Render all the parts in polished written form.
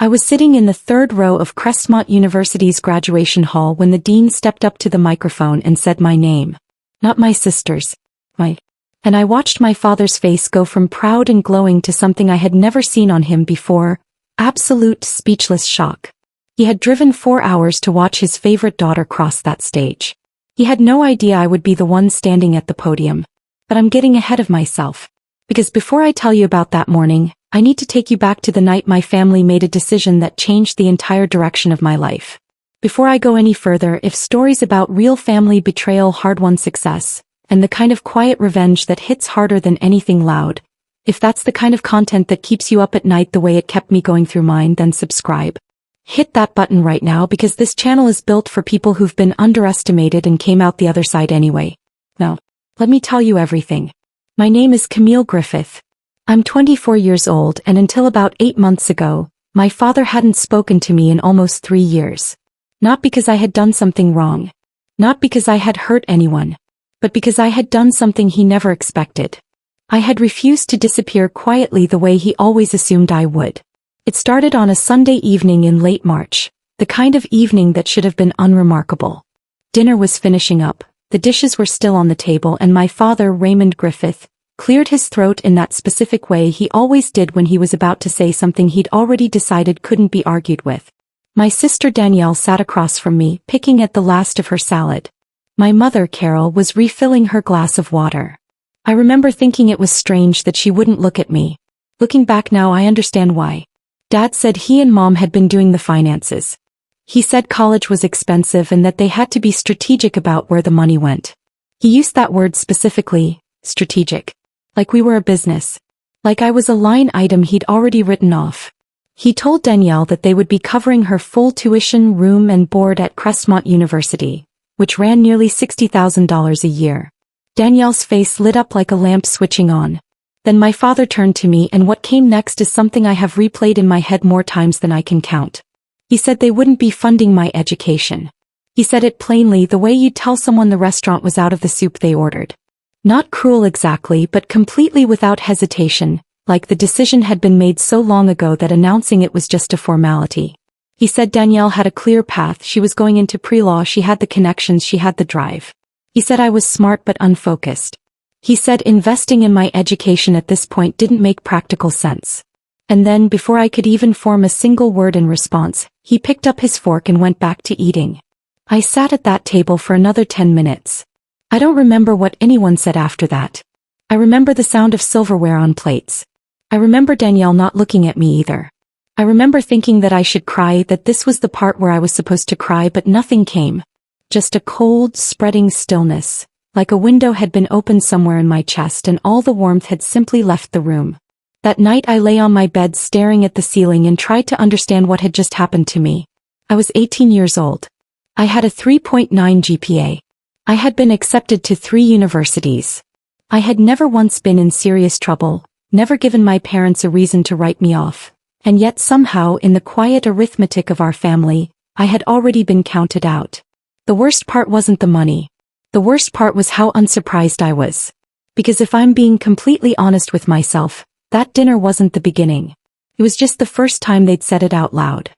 I was sitting in the third row of Crestmont University's graduation hall when the dean stepped up to the microphone and said my name. Not my sister's. And I watched my father's face go from proud and glowing to something I had never seen on him before, absolute speechless shock. He had driven 4 hours to watch his favorite daughter cross that stage. He had no idea I would be the one standing at the podium. But I'm getting ahead of myself. Because before I tell you about that morning, I need to take you back to the night my family made a decision that changed the entire direction of my life. Before I go any further, if stories about real family betrayal, hard-won success, and the kind of quiet revenge that hits harder than anything loud, if that's the kind of content that keeps you up at night the way it kept me going through mine, then subscribe. Hit that button right now because this channel is built for people who've been underestimated and came out the other side anyway. Now, let me tell you everything. My name is Camille Griffith. I'm 24 years old, and until about 8 months ago, my father hadn't spoken to me in almost 3 years. Not because I had done something wrong. Not because I had hurt anyone. But because I had done something he never expected. I had refused to disappear quietly the way he always assumed I would. It started on a Sunday evening in late March, the kind of evening that should have been unremarkable. Dinner was finishing up, the dishes were still on the table, and my father, Raymond Griffith, cleared his throat in that specific way he always did when he was about to say something he'd already decided couldn't be argued with. My sister Danielle sat across from me, picking at the last of her salad. My mother, Carol, was refilling her glass of water. I remember thinking it was strange that she wouldn't look at me. Looking back now, I understand why. Dad said he and Mom had been doing the finances. He said college was expensive and that they had to be strategic about where the money went. He used that word specifically, strategic. Like we were a business. Like I was a line item he'd already written off. He told Danielle that they would be covering her full tuition, room and board at Crestmont University, which ran nearly $60,000 a year. Danielle's face lit up like a lamp switching on. Then my father turned to me, and what came next is something I have replayed in my head more times than I can count. He said they wouldn't be funding my education. He said it plainly, the way you'd tell someone the restaurant was out of the soup they ordered. Not cruel exactly, but completely without hesitation, like the decision had been made so long ago that announcing it was just a formality. He said Danielle had a clear path, she was going into pre-law, she had the connections, she had the drive. He said I was smart but unfocused. He said investing in my education at this point didn't make practical sense. And then, before I could even form a single word in response, he picked up his fork and went back to eating. I sat at that table for another 10 minutes. I don't remember what anyone said after that. I remember the sound of silverware on plates. I remember Danielle not looking at me either. I remember thinking that I should cry, that this was the part where I was supposed to cry, but nothing came. Just a cold, spreading stillness, like a window had been opened somewhere in my chest and all the warmth had simply left the room. That night I lay on my bed staring at the ceiling and tried to understand what had just happened to me. I was 18 years old. I had a 3.9 GPA. I had been accepted to 3 universities. I had never once been in serious trouble, never given my parents a reason to write me off, and yet somehow in the quiet arithmetic of our family, I had already been counted out. The worst part wasn't the money. The worst part was how unsurprised I was. Because if I'm being completely honest with myself, that dinner wasn't the beginning. It was just the first time they'd said it out loud.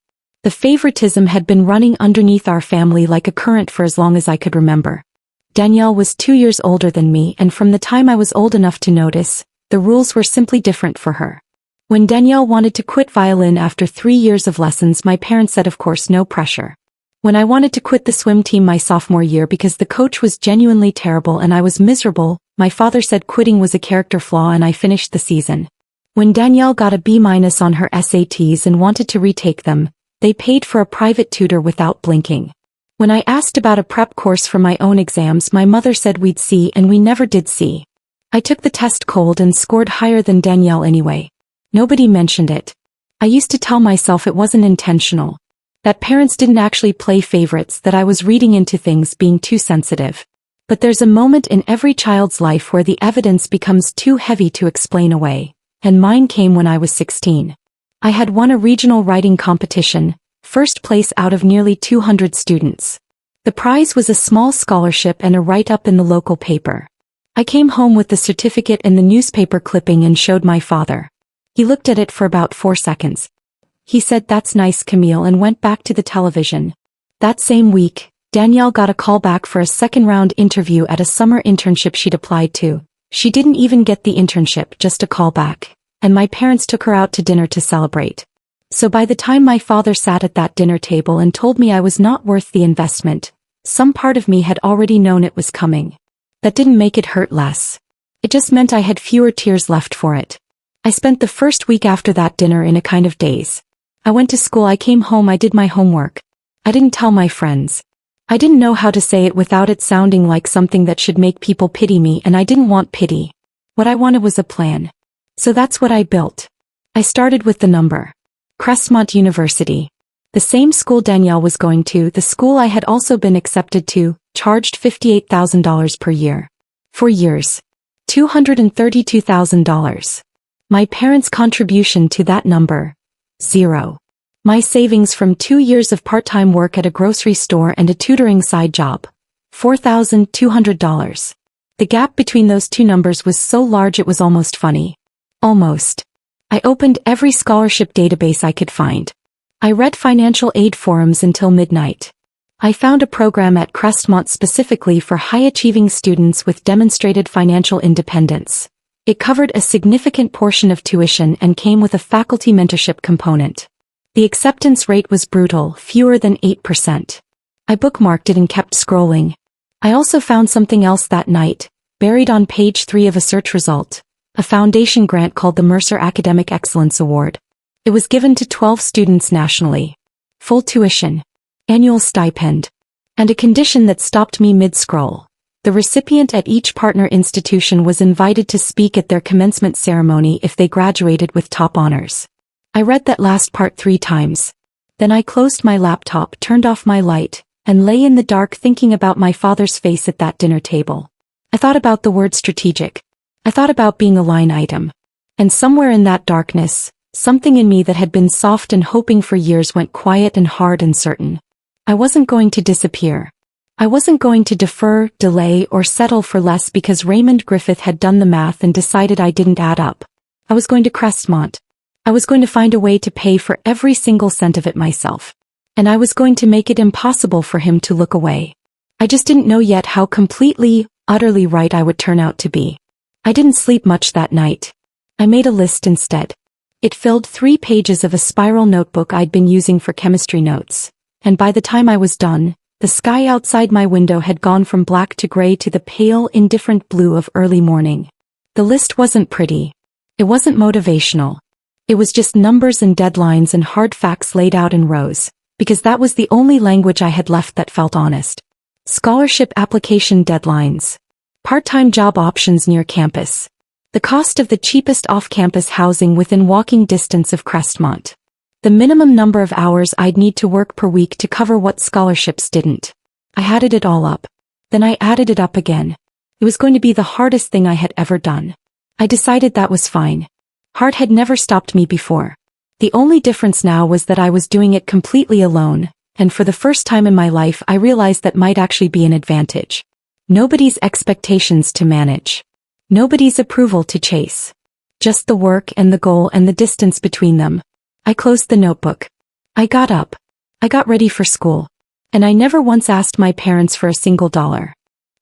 The favoritism had been running underneath our family like a current for as long as I could remember. Danielle was 2 years older than me, and from the time I was old enough to notice, the rules were simply different for her. When Danielle wanted to quit violin after 3 years of lessons, my parents said of course no pressure. When I wanted to quit the swim team my sophomore year because the coach was genuinely terrible and I was miserable, my father said quitting was a character flaw and I finished the season. When Danielle got a B- on her SATs and wanted to retake them, they paid for a private tutor without blinking. When I asked about a prep course for my own exams, my mother said we'd see, and we never did see. I took the test cold and scored higher than Danielle anyway. Nobody mentioned it. I used to tell myself it wasn't intentional. That parents didn't actually play favorites, that I was reading into things, being too sensitive. But there's a moment in every child's life where the evidence becomes too heavy to explain away, and mine came when I was 16. I had won a regional writing competition, first place out of nearly 200 students. The prize was a small scholarship and a write-up in the local paper. I came home with the certificate and the newspaper clipping and showed my father. He looked at it for about 4 seconds. He said, "That's nice, Camille," and went back to the television. That same week, Danielle got a call back for a second-round interview at a summer internship she'd applied to. She didn't even get the internship, just a call back, and my parents took her out to dinner to celebrate. So by the time my father sat at that dinner table and told me I was not worth the investment, some part of me had already known it was coming. That didn't make it hurt less. It just meant I had fewer tears left for it. I spent the first week after that dinner in a kind of daze. I went to school, I came home, I did my homework. I didn't tell my friends. I didn't know how to say it without it sounding like something that should make people pity me, and I didn't want pity. What I wanted was a plan. So that's what I built. I started with the number. Crestmont University. The same school Danielle was going to, the school I had also been accepted to, charged $58,000 per year. For years. $232,000. My parents' contribution to that number. 0. My savings from 2 years of part-time work at a grocery store and a tutoring side job. $4,200. The gap between those two numbers was so large it was almost funny. Almost. I opened every scholarship database I could find. I read financial aid forums until midnight. I found a program at Crestmont specifically for high-achieving students with demonstrated financial independence. It covered a significant portion of tuition and came with a faculty mentorship component. The acceptance rate was brutal, fewer than 8%. I bookmarked it and kept scrolling. I also found something else that night, buried on page 3 of a search result. A foundation grant called the Mercer Academic Excellence Award. It was given to 12 students nationally. Full tuition. Annual stipend. And a condition that stopped me mid-scroll. The recipient at each partner institution was invited to speak at their commencement ceremony if they graduated with top honors. I read that last part 3 times. Then I closed my laptop, turned off my light, and lay in the dark thinking about my father's face at that dinner table. I thought about the word strategic. I thought about being a line item. And somewhere in that darkness, something in me that had been soft and hoping for years went quiet and hard and certain. I wasn't going to disappear. I wasn't going to defer, delay, or settle for less because Raymond Griffith had done the math and decided I didn't add up. I was going to Crestmont. I was going to find a way to pay for every single cent of it myself. And I was going to make it impossible for him to look away. I just didn't know yet how completely, utterly right I would turn out to be. I didn't sleep much that night. I made a list instead. It filled 3 pages of a spiral notebook I'd been using for chemistry notes. And by the time I was done, the sky outside my window had gone from black to gray to the pale, indifferent blue of early morning. The list wasn't pretty. It wasn't motivational. It was just numbers and deadlines and hard facts laid out in rows, because that was the only language I had left that felt honest. Scholarship application deadlines. Part-time job options near campus. The cost of the cheapest off-campus housing within walking distance of Crestmont. The minimum number of hours I'd need to work per week to cover what scholarships didn't. I added it all up. Then I added it up again. It was going to be the hardest thing I had ever done. I decided that was fine. Hard had never stopped me before. The only difference now was that I was doing it completely alone, and for the first time in my life I realized that might actually be an advantage. Nobody's expectations to manage. Nobody's approval to chase. Just the work and the goal and the distance between them. I closed the notebook. I got up. I got ready for school. And I never once asked my parents for a single dollar.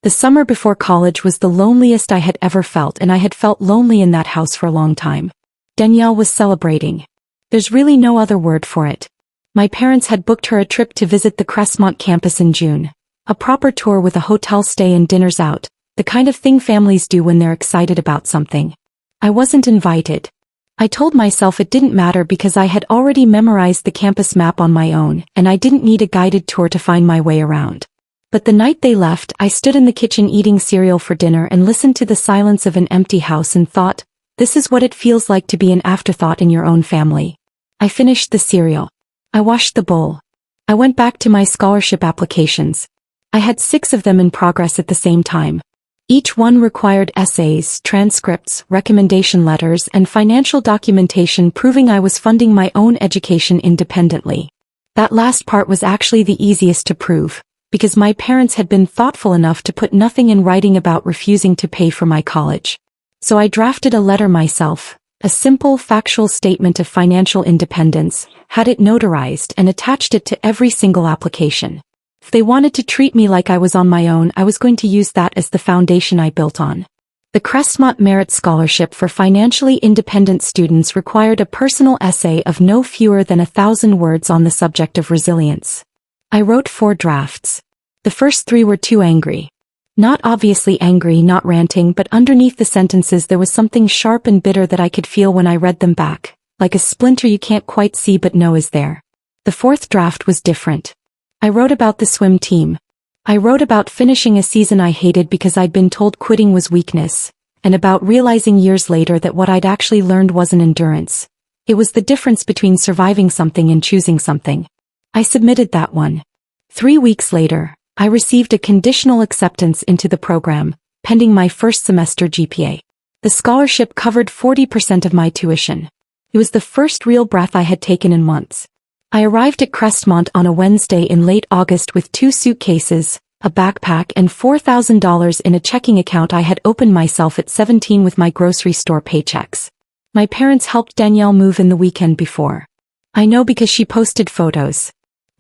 The summer before college was the loneliest I had ever felt, and I had felt lonely in that house for a long time. Danielle was celebrating. There's really no other word for it. My parents had booked her a trip to visit the Crestmont campus in June. A proper tour with a hotel stay and dinners out, the kind of thing families do when they're excited about something. I wasn't invited. I told myself it didn't matter because I had already memorized the campus map on my own, and I didn't need a guided tour to find my way around. But the night they left, I stood in the kitchen eating cereal for dinner and listened to the silence of an empty house and thought, this is what it feels like to be an afterthought in your own family. I finished the cereal. I washed the bowl. I went back to my scholarship applications. I had 6 of them in progress at the same time. Each one required essays, transcripts, recommendation letters, and financial documentation proving I was funding my own education independently. That last part was actually the easiest to prove, because my parents had been thoughtful enough to put nothing in writing about refusing to pay for my college. So I drafted a letter myself, A simple, factual statement of financial independence, had it notarized and attached it to every single application. If they wanted to treat me like I was on my own, I was going to use that as the foundation I built on. The Crestmont Merit Scholarship for financially independent students required a personal essay of no fewer than 1,000 words on the subject of resilience. I wrote 4 drafts. The first 3 were too angry. Not obviously angry, not ranting, but underneath the sentences there was something sharp and bitter that I could feel when I read them back, like a splinter you can't quite see but know is there. The 4th draft was different. I wrote about the swim team. I wrote about finishing a season I hated because I'd been told quitting was weakness, and about realizing years later that what I'd actually learned wasn't endurance. It was the difference between surviving something and choosing something. I submitted that one. 3 weeks later, I received a conditional acceptance into the program, pending my first semester GPA. The scholarship covered 40% of my tuition. It was the first real breath I had taken in months. I arrived at Crestmont on a Wednesday in late August with 2 suitcases, a backpack and $4,000 in a checking account I had opened myself at 17 with my grocery store paychecks. My parents helped Danielle move in the weekend before. I know because she posted photos.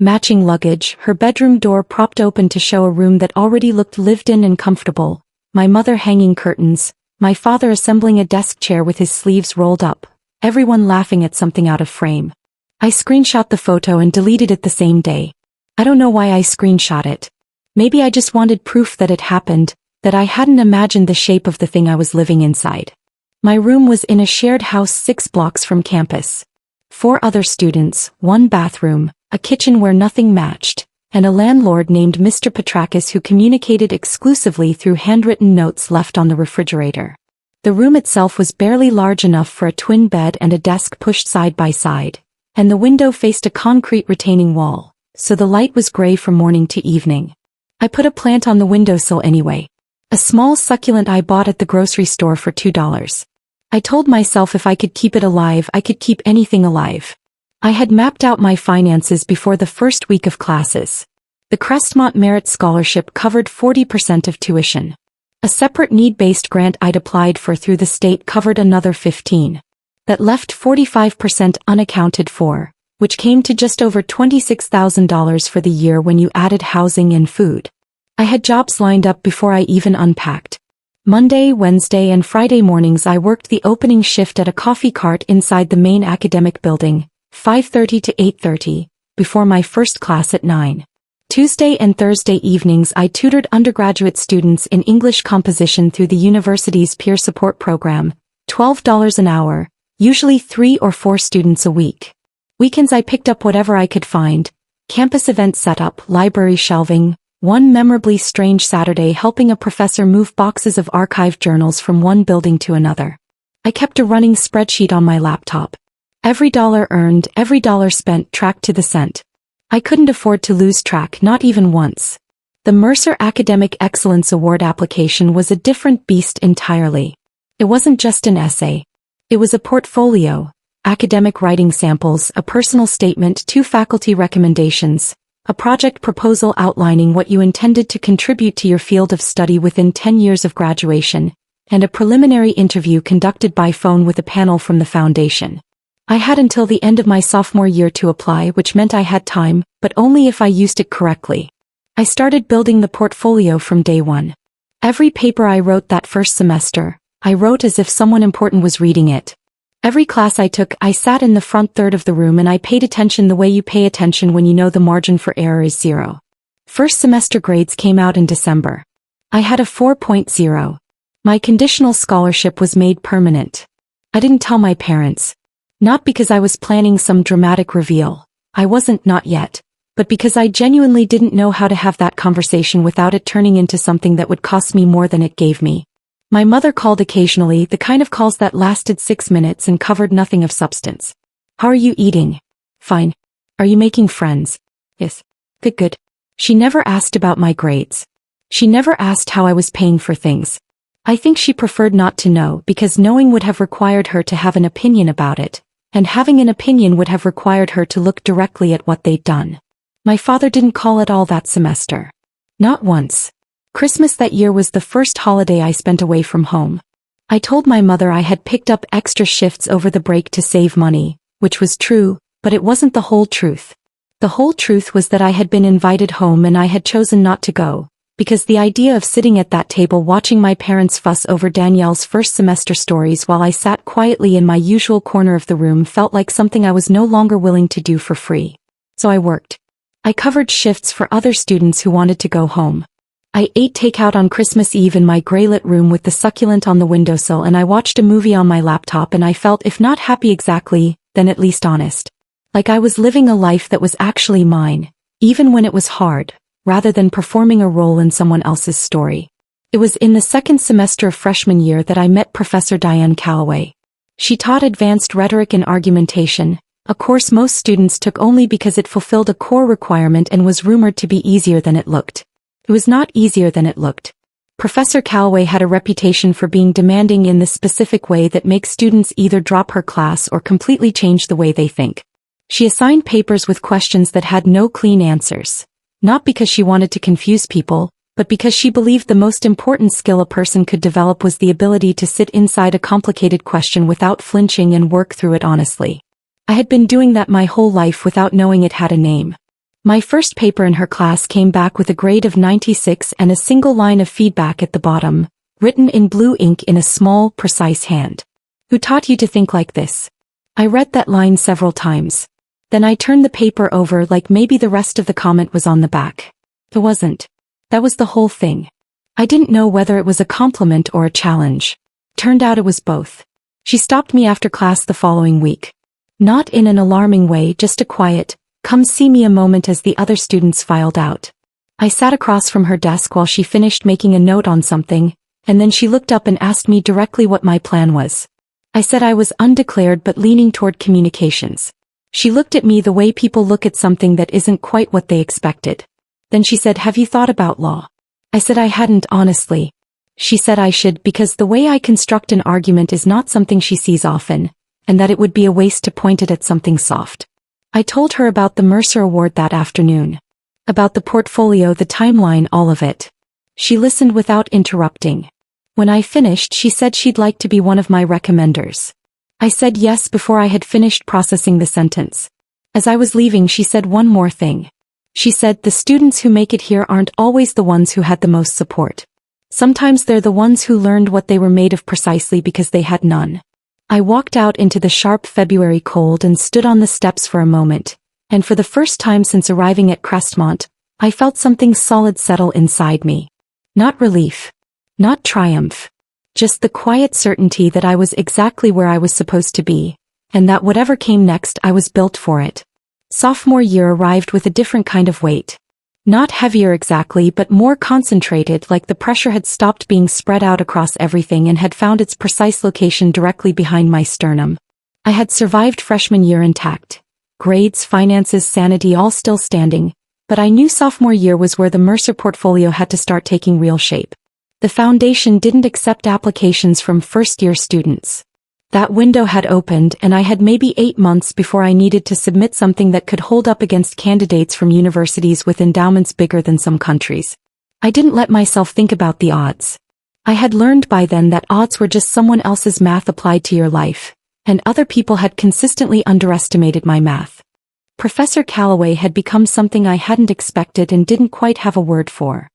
Matching luggage, her bedroom door propped open to show a room that already looked lived in and comfortable, my mother hanging curtains, my father assembling a desk chair with his sleeves rolled up, everyone laughing at something out of frame. I screenshot the photo and deleted it the same day. I don't know why I screenshot it. Maybe I just wanted proof that it happened, that I hadn't imagined the shape of the thing I was living inside. My room was in a shared house 6 blocks from campus. 4 other students, 1 bathroom, a kitchen where nothing matched, and a landlord named Mr. Petrakis who communicated exclusively through handwritten notes left on the refrigerator. The room itself was barely large enough for a twin bed and a desk pushed side by side, and the window faced a concrete retaining wall, so the light was gray from morning to evening. I put a plant on the windowsill anyway. A small succulent I bought at the grocery store for $2. I told myself if I could keep it alive, I could keep anything alive. I had mapped out my finances before the first week of classes. The Crestmont Merit Scholarship covered 40% of tuition. A separate need-based grant I'd applied for through the state covered another 15%. That left 45% unaccounted for, which came to just over $26,000 for the year when you added housing and food. I had jobs lined up before I even unpacked. Monday, Wednesday, and Friday mornings I worked the opening shift at a coffee cart inside the main academic building, 5:30 to 8:30, before my first class at 9. Tuesday and Thursday evenings I tutored undergraduate students in English composition through the university's peer support program, $12 an hour, usually 3 or 4 students a week. Weekends I picked up whatever I could find, campus event setup, library shelving, one memorably strange Saturday helping a professor move boxes of archived journals from one building to another. I kept a running spreadsheet on my laptop. Every dollar earned, every dollar spent tracked to the cent. I couldn't afford to lose track, not even once. The Mercer Academic Excellence Award application was a different beast entirely. It wasn't just an essay. It was a portfolio, academic writing samples, a personal statement, 2 faculty recommendations, a project proposal outlining what you intended to contribute to your field of study within 10 years of graduation, and a preliminary interview conducted by phone with a panel from the foundation. I had until the end of my sophomore year to apply, which meant I had time, but only if I used it correctly. I started building the portfolio from day one. Every paper I wrote that first semester, I wrote as if someone important was reading it. Every class I took, I sat in the front third of the room and I paid attention the way you pay attention when you know the margin for error is 0. First semester grades came out in December. I had a 4.0. My conditional scholarship was made permanent. I didn't tell my parents. Not because I was planning some dramatic reveal. I wasn't, not yet. But because I genuinely didn't know how to have that conversation without it turning into something that would cost me more than it gave me. My mother called occasionally, the kind of calls that lasted 6 minutes and covered nothing of substance. How are you eating? Fine. Are you making friends? Yes. Good. She never asked about my grades. She never asked how I was paying for things. I think she preferred not to know because knowing would have required her to have an opinion about it, and having an opinion would have required her to look directly at what they'd done. My father didn't call at all that semester. Not once. Christmas that year was the first holiday I spent away from home. I told my mother I had picked up extra shifts over the break to save money, which was true, but it wasn't the whole truth. The whole truth was that I had been invited home and I had chosen not to go, because the idea of sitting at that table watching my parents fuss over Danielle's first semester stories while I sat quietly in my usual corner of the room felt like something I was no longer willing to do for free. So I worked. I covered shifts for other students who wanted to go home. I ate takeout on Christmas Eve in my gray-lit room with the succulent on the windowsill, and I watched a movie on my laptop, and I felt, if not happy exactly, then at least honest. Like I was living a life that was actually mine, even when it was hard, rather than performing a role in someone else's story. It was in the second semester of freshman year that I met Professor Diane Calloway. She taught advanced rhetoric and argumentation, a course most students took only because it fulfilled a core requirement and was rumored to be easier than it looked. It was not easier than it looked. Professor Calloway had a reputation for being demanding in the specific way that makes students either drop her class or completely change the way they think. She assigned papers with questions that had no clean answers, not because she wanted to confuse people, but because she believed the most important skill a person could develop was the ability to sit inside a complicated question without flinching and work through it honestly. I had been doing that my whole life without knowing it had a name. My first paper in her class came back with a grade of 96 and a single line of feedback at the bottom, written in blue ink in a small, precise hand. Who taught you to think like this? I read that line several times. Then I turned the paper over like maybe the rest of the comment was on the back. It wasn't. That was the whole thing. I didn't know whether it was a compliment or a challenge. Turned out it was both. She stopped me after class the following week. Not in an alarming way, just a quiet, "Come see me a moment" as the other students filed out. I sat across from her desk while she finished making a note on something, and then she looked up and asked me directly what my plan was. I said I was undeclared but leaning toward communications. She looked at me the way people look at something that isn't quite what they expected. Then she said, "Have you thought about law?" I said I hadn't honestly. She said I should because the way I construct an argument is not something she sees often, and that it would be a waste to point it at something soft. I told her about the Mercer Award that afternoon. About the portfolio, the timeline, all of it. She listened without interrupting. When I finished, she said she'd like to be one of my recommenders. I said yes before I had finished processing the sentence. As I was leaving, she said one more thing. She said the students who make it here aren't always the ones who had the most support. Sometimes they're the ones who learned what they were made of precisely because they had none. I walked out into the sharp February cold and stood on the steps for a moment, and for the first time since arriving at Crestmont, I felt something solid settle inside me. Not relief. Not triumph. Just the quiet certainty that I was exactly where I was supposed to be, and that whatever came next I was built for it. Sophomore year arrived with a different kind of weight. Not heavier exactly, but more concentrated, like the pressure had stopped being spread out across everything and had found its precise location directly behind my sternum. I had survived freshman year intact. Grades, finances, sanity all still standing, but I knew sophomore year was where the Mercer portfolio had to start taking real shape. The foundation didn't accept applications from first-year students. That window had opened, and I had maybe 8 months before I needed to submit something that could hold up against candidates from universities with endowments bigger than some countries. I didn't let myself think about the odds. I had learned by then that odds were just someone else's math applied to your life, and other people had consistently underestimated my math. Professor Calloway had become something I hadn't expected and didn't quite have a word for.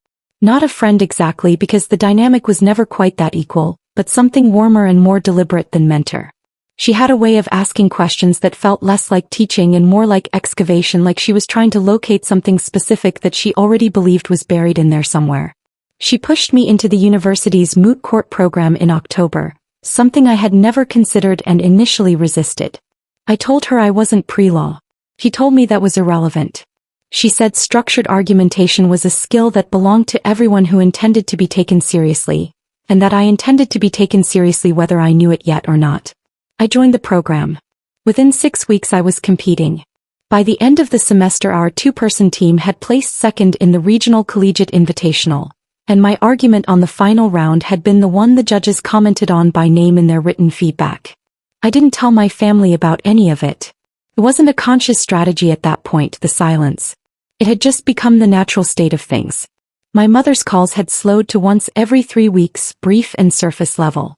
Not a friend exactly, because the dynamic was never quite that equal, but something warmer and more deliberate than mentor. She had a way of asking questions that felt less like teaching and more like excavation, like she was trying to locate something specific that she already believed was buried in there somewhere. She pushed me into the university's moot court program in October, something I had never considered and initially resisted. I told her I wasn't pre-law. She told me that was irrelevant. She said structured argumentation was a skill that belonged to everyone who intended to be taken seriously, and that I intended to be taken seriously whether I knew it yet or not. I joined the program. Within 6 weeks I was competing. By the end of the semester our 2-person team had placed second in the Regional Collegiate Invitational, and my argument on the final round had been the one the judges commented on by name in their written feedback. I didn't tell my family about any of it. It wasn't a conscious strategy at that point, the silence. It had just become the natural state of things. My mother's calls had slowed to once every 3 weeks, brief and surface level.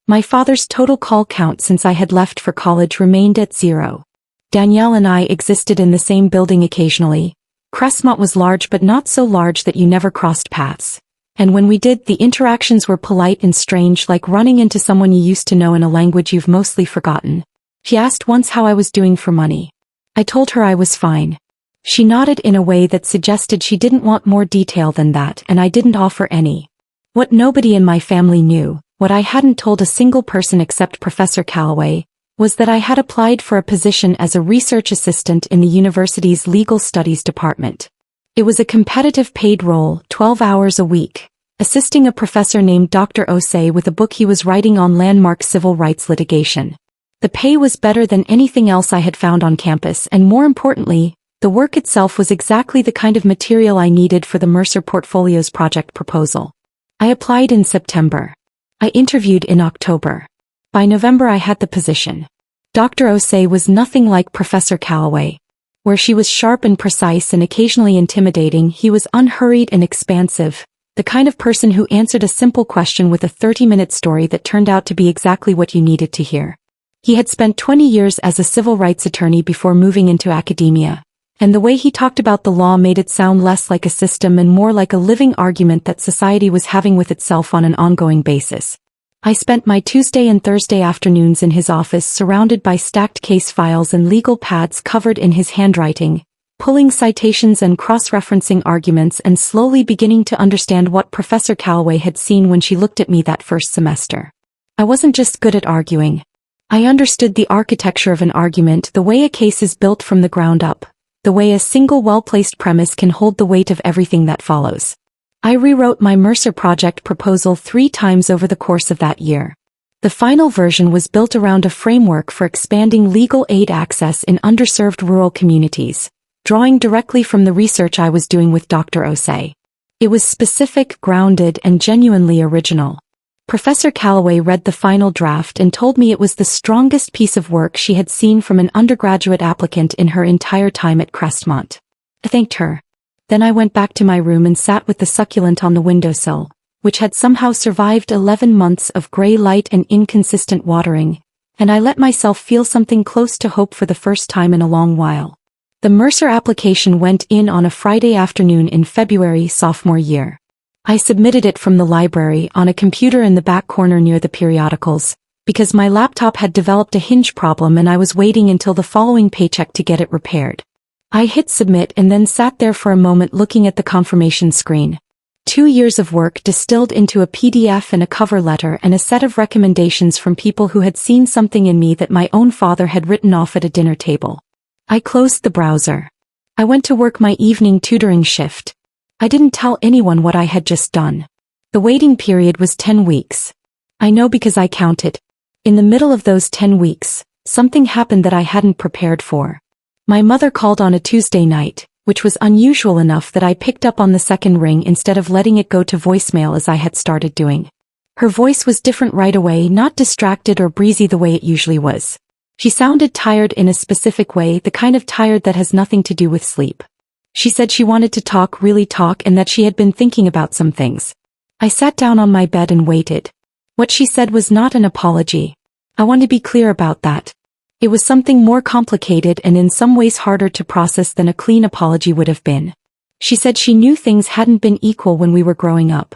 My father's total call count since I had left for college remained at 0. Danielle and I existed in the same building occasionally. Crestmont was large but not so large that you never crossed paths. And when we did, the interactions were polite and strange, like running into someone you used to know in a language you've mostly forgotten. She asked once how I was doing for money. I told her I was fine. She nodded in a way that suggested she didn't want more detail than that, and I didn't offer any. What nobody in my family knew, what I hadn't told a single person except Professor Calloway, was that I had applied for a position as a research assistant in the university's legal studies department. It was a competitive paid role, 12 hours a week, assisting a professor named Dr. Osei with a book he was writing on landmark civil rights litigation. The pay was better than anything else I had found on campus, and more importantly, the work itself was exactly the kind of material I needed for the Mercer Portfolio's project proposal. I applied in September. I interviewed in October. By November I had the position. Dr. Osei was nothing like Professor Calloway. Where she was sharp and precise and occasionally intimidating, he was unhurried and expansive, the kind of person who answered a simple question with a 30-minute story that turned out to be exactly what you needed to hear. He had spent 20 years as a civil rights attorney before moving into academia, and the way he talked about the law made it sound less like a system and more like a living argument that society was having with itself on an ongoing basis. I spent my Tuesday and Thursday afternoons in his office surrounded by stacked case files and legal pads covered in his handwriting, pulling citations and cross-referencing arguments and slowly beginning to understand what Professor Calloway had seen when she looked at me that first semester. I wasn't just good at arguing. I understood the architecture of an argument, the way a case is built from the ground up, the way a single well-placed premise can hold the weight of everything that follows. I rewrote my Mercer project proposal 3 times over the course of that year. The final version was built around a framework for expanding legal aid access in underserved rural communities, drawing directly from the research I was doing with Dr. Osei. It was specific, grounded, and genuinely original. Professor Calloway read the final draft and told me it was the strongest piece of work she had seen from an undergraduate applicant in her entire time at Crestmont. I thanked her. Then I went back to my room and sat with the succulent on the windowsill, which had somehow survived 11 months of gray light and inconsistent watering, and I let myself feel something close to hope for the first time in a long while. The Mercer application went in on a Friday afternoon in February sophomore year. I submitted it from the library on a computer in the back corner near the periodicals, because my laptop had developed a hinge problem and I was waiting until the following paycheck to get it repaired. I hit submit and then sat there for a moment looking at the confirmation screen. 2 years of work distilled into a PDF and a cover letter and a set of recommendations from people who had seen something in me that my own father had written off at a dinner table. I closed the browser. I went to work my evening tutoring shift. I didn't tell anyone what I had just done. The waiting period was 10 weeks. I know because I counted. In the middle of those 10 weeks, something happened that I hadn't prepared for. My mother called on a Tuesday night, which was unusual enough that I picked up on the second ring instead of letting it go to voicemail as I had started doing. Her voice was different right away, not distracted or breezy the way it usually was. She sounded tired in a specific way, the kind of tired that has nothing to do with sleep. She said she wanted to talk, really talk, and that she had been thinking about some things. I sat down on my bed and waited. What she said was not an apology. I want to be clear about that. It was something more complicated and in some ways harder to process than a clean apology would have been. She said she knew things hadn't been equal when we were growing up.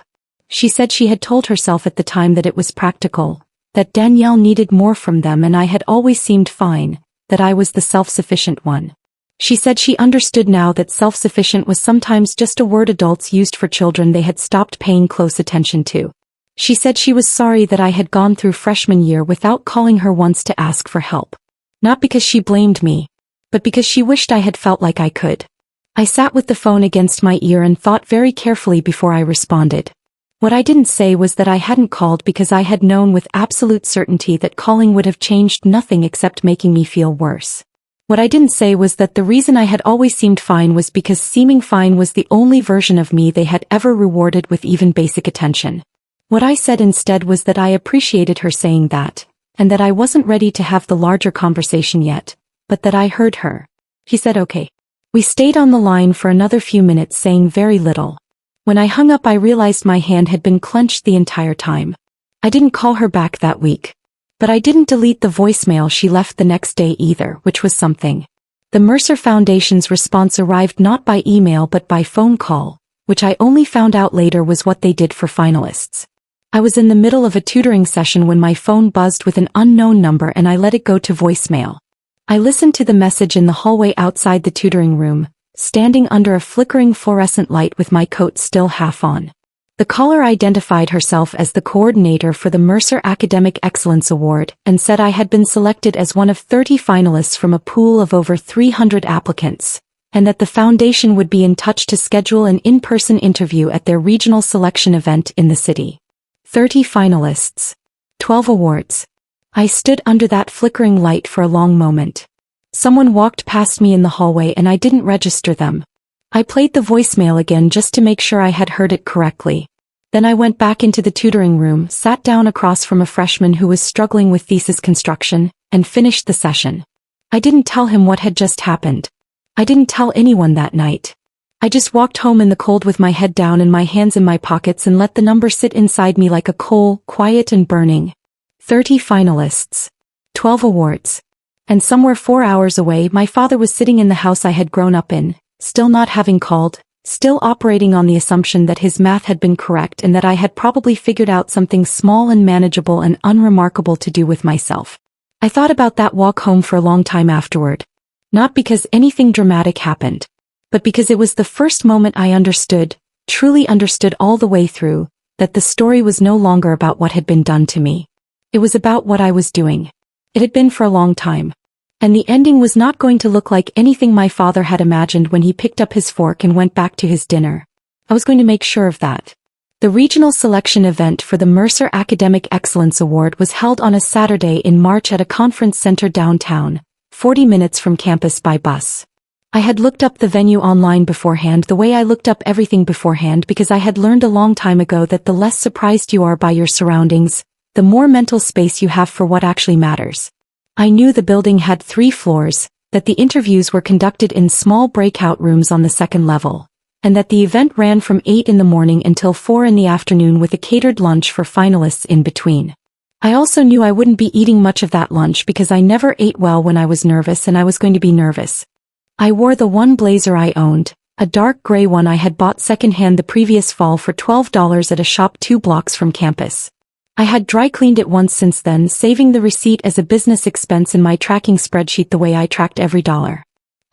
She said she had told herself at the time that it was practical, that Danielle needed more from them and I had always seemed fine, that I was the self-sufficient one. She said she understood now that self-sufficient was sometimes just a word adults used for children they had stopped paying close attention to. She said she was sorry that I had gone through freshman year without calling her once to ask for help. Not because she blamed me, but because she wished I had felt like I could. I sat with the phone against my ear and thought very carefully before I responded. What I didn't say was that I hadn't called because I had known with absolute certainty that calling would have changed nothing except making me feel worse. What I didn't say was that the reason I had always seemed fine was because seeming fine was the only version of me they had ever rewarded with even basic attention. What I said instead was that I appreciated her saying that, and that I wasn't ready to have the larger conversation yet, but that I heard her. She said okay. We stayed on the line for another few minutes saying very little. When I hung up I realized my hand had been clenched the entire time. I didn't call her back that week. But I didn't delete the voicemail she left the next day either, which was something. The Mercer Foundation's response arrived not by email but by phone call, which I only found out later was what they did for finalists. I was in the middle of a tutoring session when my phone buzzed with an unknown number and I let it go to voicemail. I listened to the message in the hallway outside the tutoring room, standing under a flickering fluorescent light with my coat still half on. The caller identified herself as the coordinator for the Mercer Academic Excellence Award and said I had been selected as one of 30 finalists from a pool of over 300 applicants, and that the foundation would be in touch to schedule an in-person interview at their regional selection event in the city. 30 finalists. 12 awards. I stood under that flickering light for a long moment. Someone walked past me in the hallway and I didn't register them. I played the voicemail again just to make sure I had heard it correctly. Then I went back into the tutoring room, sat down across from a freshman who was struggling with thesis construction, and finished the session. I didn't tell him what had just happened. I didn't tell anyone that night. I just walked home in the cold with my head down and my hands in my pockets and let the number sit inside me like a coal, quiet and burning. 30 finalists. 12 awards. And somewhere 4 hours away my father was sitting in the house I had grown up in, still not having called, still operating on the assumption that his math had been correct and that I had probably figured out something small and manageable and unremarkable to do with myself. I thought about that walk home for a long time afterward. Not because anything dramatic happened, but because it was the first moment I understood, truly understood all the way through, that the story was no longer about what had been done to me. It was about what I was doing. It had been for a long time. And the ending was not going to look like anything my father had imagined when he picked up his fork and went back to his dinner. I was going to make sure of that. The regional selection event for the Mercer Academic Excellence Award was held on a Saturday in March at a conference center downtown, 40 minutes from campus by bus. I had looked up the venue online beforehand the way I looked up everything beforehand because I had learned a long time ago that the less surprised you are by your surroundings, the more mental space you have for what actually matters. I knew the building had 3 floors, that the interviews were conducted in small breakout rooms on the second level, and that the event ran from 8 in the morning until 4 in the afternoon with a catered lunch for finalists in between. I also knew I wouldn't be eating much of that lunch because I never ate well when I was nervous and I was going to be nervous. I wore the one blazer I owned, a dark gray one I had bought secondhand the previous fall for $12 at a shop 2 blocks from campus. I had dry cleaned it once since then, saving the receipt as a business expense in my tracking spreadsheet the way I tracked every dollar.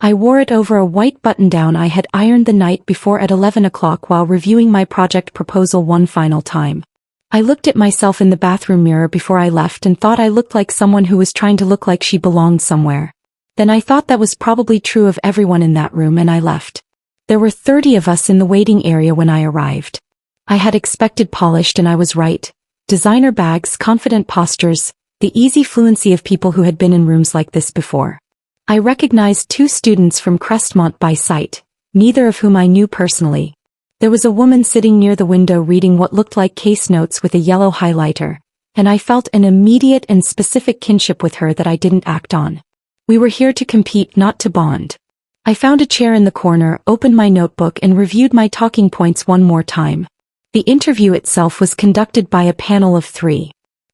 I wore it over a white button-down I had ironed the night before at 11 o'clock while reviewing my project proposal one final time. I looked at myself in the bathroom mirror before I left and thought I looked like someone who was trying to look like she belonged somewhere. Then I thought that was probably true of everyone in that room and I left. There were 30 of us in the waiting area when I arrived. I had expected polished and I was right. Designer bags, confident postures, the easy fluency of people who had been in rooms like this before. I recognized 2 students from Crestmont by sight, neither of whom I knew personally. There was a woman sitting near the window reading what looked like case notes with a yellow highlighter, and I felt an immediate and specific kinship with her that I didn't act on. We were here to compete, not to bond. I found a chair in the corner, opened my notebook and reviewed my talking points one more time. The interview itself was conducted by a panel of 3.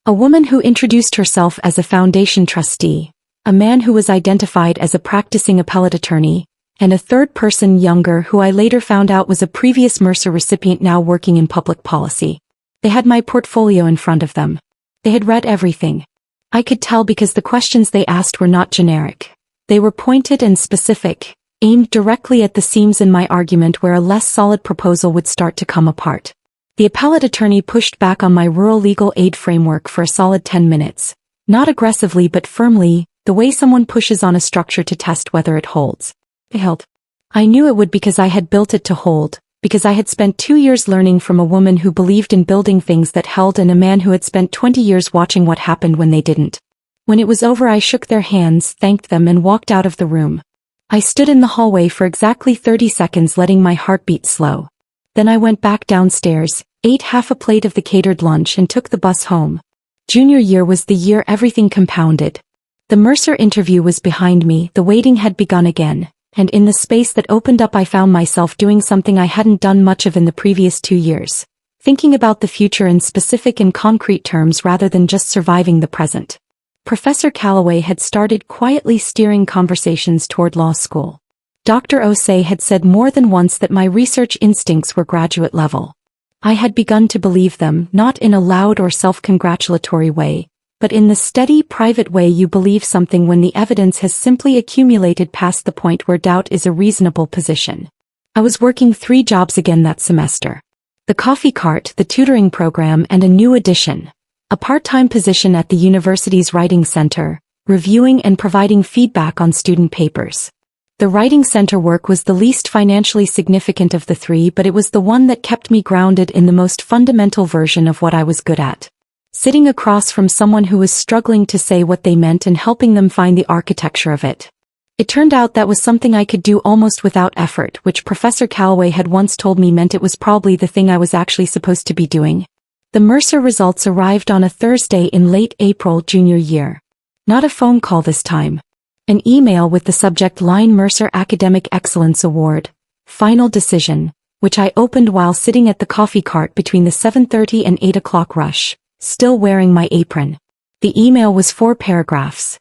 A woman who introduced herself as a foundation trustee, a man who was identified as a practicing appellate attorney, and a third person younger who I later found out was a previous Mercer recipient now working in public policy. They had my portfolio in front of them. They had read everything. I could tell because the questions they asked were not generic. They were pointed and specific, aimed directly at the seams in my argument where a less solid proposal would start to come apart. The appellate attorney pushed back on my rural legal aid framework for a solid 10 minutes. Not aggressively but firmly, the way someone pushes on a structure to test whether it holds. It held. I knew it would because I had built it to hold, because I had spent 2 years learning from a woman who believed in building things that held and a man who had spent 20 years watching what happened when they didn't. When it was over I shook their hands, thanked them and walked out of the room. I stood in the hallway for exactly 30 seconds letting my heartbeat slow. Then I went back downstairs, ate half a plate of the catered lunch and took the bus home. Junior year was the year everything compounded. The Mercer interview was behind me, the waiting had begun again, and in the space that opened up I found myself doing something I hadn't done much of in the previous 2 years. thinking about the future in specific and concrete terms rather than just surviving the present. Professor Calloway had started quietly steering conversations toward law school. Dr. Osei had said more than once that my research instincts were graduate level. I had begun to believe them, not in a loud or self-congratulatory way, but in the steady, private way you believe something when the evidence has simply accumulated past the point where doubt is a reasonable position. I was working 3 jobs again that semester. The coffee cart, the tutoring program, and a new addition. A part-time position at the university's writing center, reviewing and providing feedback on student papers. The writing center work was the least financially significant of the 3, but it was the one that kept me grounded in the most fundamental version of what I was good at. Sitting across from someone who was struggling to say what they meant and helping them find the architecture of it. It turned out that was something I could do almost without effort, which Professor Calloway had once told me meant it was probably the thing I was actually supposed to be doing. The Mercer results arrived on a Thursday in late April junior year. Not a phone call this time. An email with the subject line Mercer Academic Excellence Award, Final Decision, which I opened while sitting at the coffee cart between the 7:30 and 8 o'clock rush, still wearing my apron. The email was 4 paragraphs.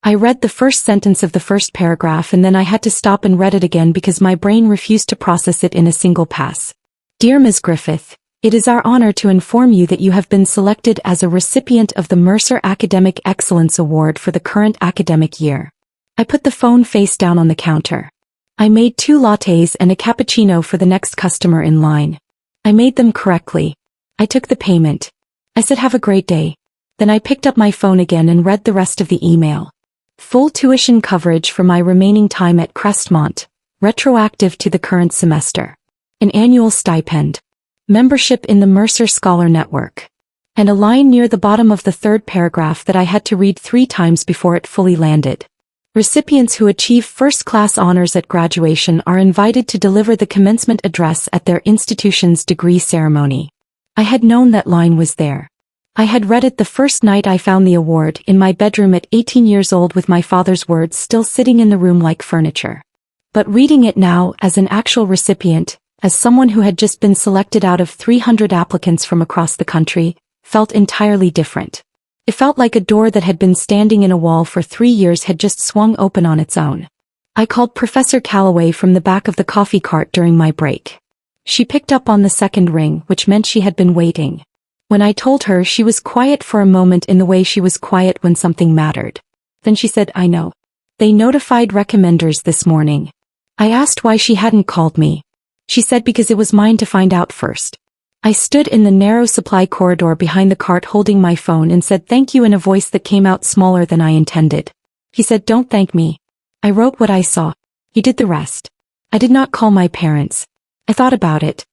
I read the first sentence of the first paragraph and then I had to stop and read it again because my brain refused to process it in a single pass. Dear Ms. Griffith, it is our honor to inform you that you have been selected as a recipient of the Mercer Academic Excellence Award for the current academic year. I put the phone face down on the counter. I made 2 lattes and a cappuccino for the next customer in line. I made them correctly. I took the payment. I said have a great day. Then I picked up my phone again and read the rest of the email. Full tuition coverage for my remaining time at Crestmont, retroactive to the current semester. An annual stipend. Membership in the Mercer Scholar Network. And a line near the bottom of the 3rd paragraph that I had to read 3 times before it fully landed. Recipients who achieve first-class honors at graduation are invited to deliver the commencement address at their institution's degree ceremony. I had known that line was there. I had read it the first night I found the award in my bedroom at 18 years old with my father's words still sitting in the room like furniture. But reading it now as an actual recipient, as someone who had just been selected out of 300 applicants from across the country, felt entirely different. It felt like a door that had been standing in a wall for 3 years had just swung open on its own. I called Professor Calloway from the back of the coffee cart during my break. She picked up on the 2nd ring, which meant she had been waiting. When I told her, she was quiet for a moment in the way she was quiet when something mattered. Then she said, I know. They notified recommenders this morning. I asked why she hadn't called me. She said because it was mine to find out first. I stood in the narrow supply corridor behind the cart holding my phone and said thank you in a voice that came out smaller than I intended. He said don't thank me. I wrote what I saw. He did the rest. I did not call my parents. I thought about it.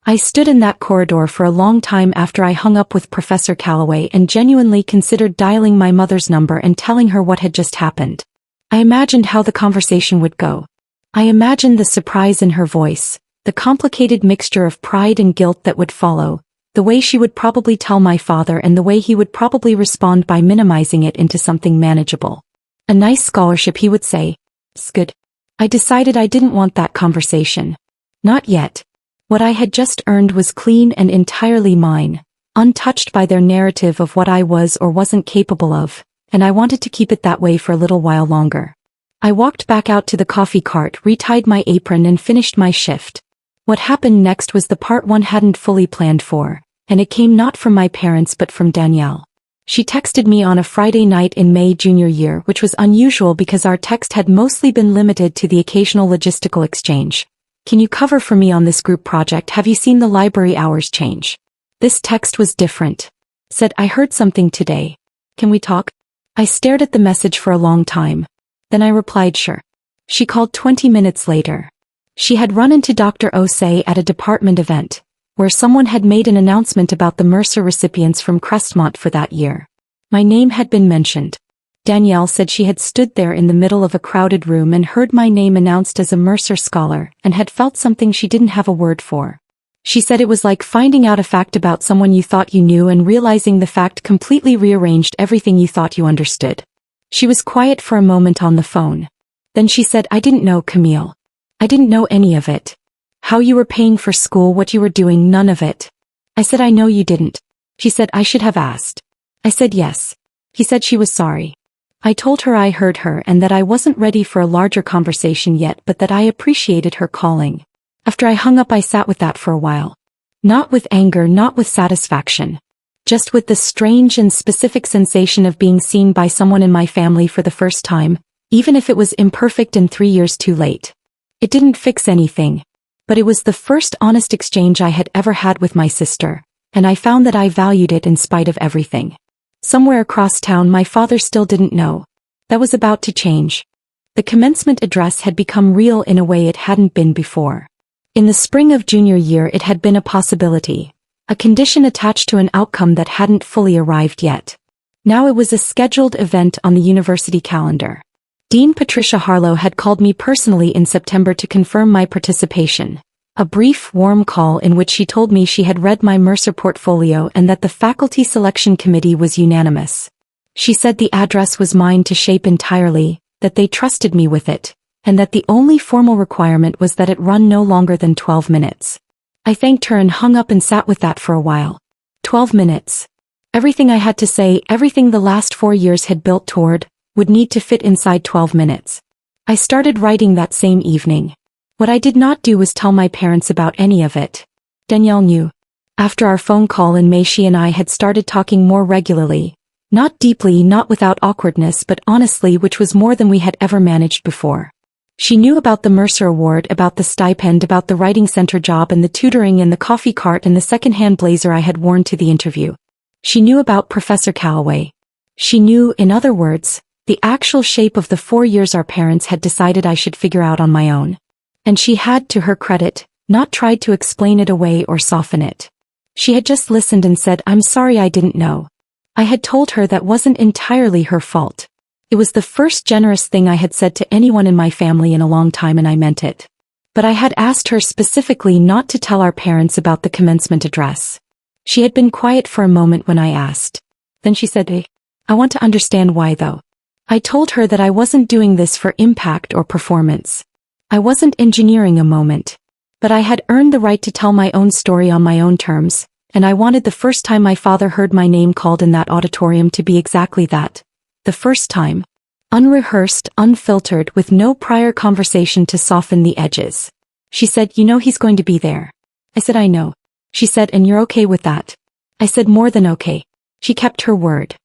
I stood in that corridor for a long time after I hung up with Professor Calloway and genuinely considered dialing my mother's number and telling her what had just happened. I imagined how the conversation would go. I imagined the surprise in her voice, the complicated mixture of pride and guilt that would follow, the way she would probably tell my father and the way he would probably respond by minimizing it into something manageable. A nice scholarship, he would say. It's good. I decided I didn't want that conversation. Not yet. What I had just earned was clean and entirely mine, untouched by their narrative of what I was or wasn't capable of, and I wanted to keep it that way for a little while longer. I walked back out to the coffee cart, retied my apron and finished my shift. What happened next was the part one hadn't fully planned for, and it came not from my parents but from Danielle. She texted me on a Friday night in May junior year, which was unusual because our text had mostly been limited to the occasional logistical exchange. Can you cover for me on this group project? Have you seen the library hours change? This text was different. Said, I heard something today. Can we talk? I stared at the message for a long time. Then I replied sure. She called 20 minutes later. She had run into Dr. Osei at a department event, where someone had made an announcement about the Mercer recipients from Crestmont for that year. My name had been mentioned. Danielle said she had stood there in the middle of a crowded room and heard my name announced as a Mercer scholar and had felt something she didn't have a word for. She said it was like finding out a fact about someone you thought you knew and realizing the fact completely rearranged everything you thought you understood. She was quiet for a moment on the phone. Then she said, I didn't know, Camille. I didn't know any of it. How you were paying for school, what you were doing, none of it. I said I know you didn't. She said I should have asked. I said yes. He said she was sorry. I told her I heard her and that I wasn't ready for a larger conversation yet but that I appreciated her calling. After I hung up I sat with that for a while. Not with anger, not with satisfaction. Just with the strange and specific sensation of being seen by someone in my family for the first time, even if it was imperfect and 3 years too late. It didn't fix anything. But it was the first honest exchange I had ever had with my sister, and I found that I valued it in spite of everything. Somewhere across town my father still didn't know. That was about to change. The commencement address had become real in a way it hadn't been before. In the spring of junior year it had been a possibility, a condition attached to an outcome that hadn't fully arrived yet. Now it was a scheduled event on the university calendar. Dean Patricia Harlow had called me personally in September to confirm my participation. A brief, warm call in which she told me she had read my Mercer portfolio and that the faculty selection committee was unanimous. She said the address was mine to shape entirely, that they trusted me with it, and that the only formal requirement was that it run no longer than 12 minutes. I thanked her and hung up and sat with that for a while. 12 minutes. Everything I had to say, everything the last 4 years had built toward, would need to fit inside 12 minutes. I started writing that same evening. What I did not do was tell my parents about any of it. Danielle knew. After our phone call in May she and I had started talking more regularly. Not deeply, not without awkwardness but honestly, which was more than we had ever managed before. She knew about the Mercer Award, about the stipend, about the writing center job and the tutoring and the coffee cart and the second-hand blazer I had worn to the interview. She knew about Professor Calloway. She knew, in other words, the actual shape of the 4 years our parents had decided I should figure out on my own. And she had, to her credit, not tried to explain it away or soften it. She had just listened and said, "I'm sorry I didn't know." I had told her that wasn't entirely her fault. It was the first generous thing I had said to anyone in my family in a long time and I meant it. But I had asked her specifically not to tell our parents about the commencement address. She had been quiet for a moment when I asked. Then she said, "I want to understand why though." I told her that I wasn't doing this for impact or performance. I wasn't engineering a moment. But I had earned the right to tell my own story on my own terms, and I wanted the first time my father heard my name called in that auditorium to be exactly that. The first time. Unrehearsed, unfiltered, with no prior conversation to soften the edges. She said, "You know he's going to be there." I said, "I know." She said, "And you're okay with that?" I said, "More than okay." She kept her word.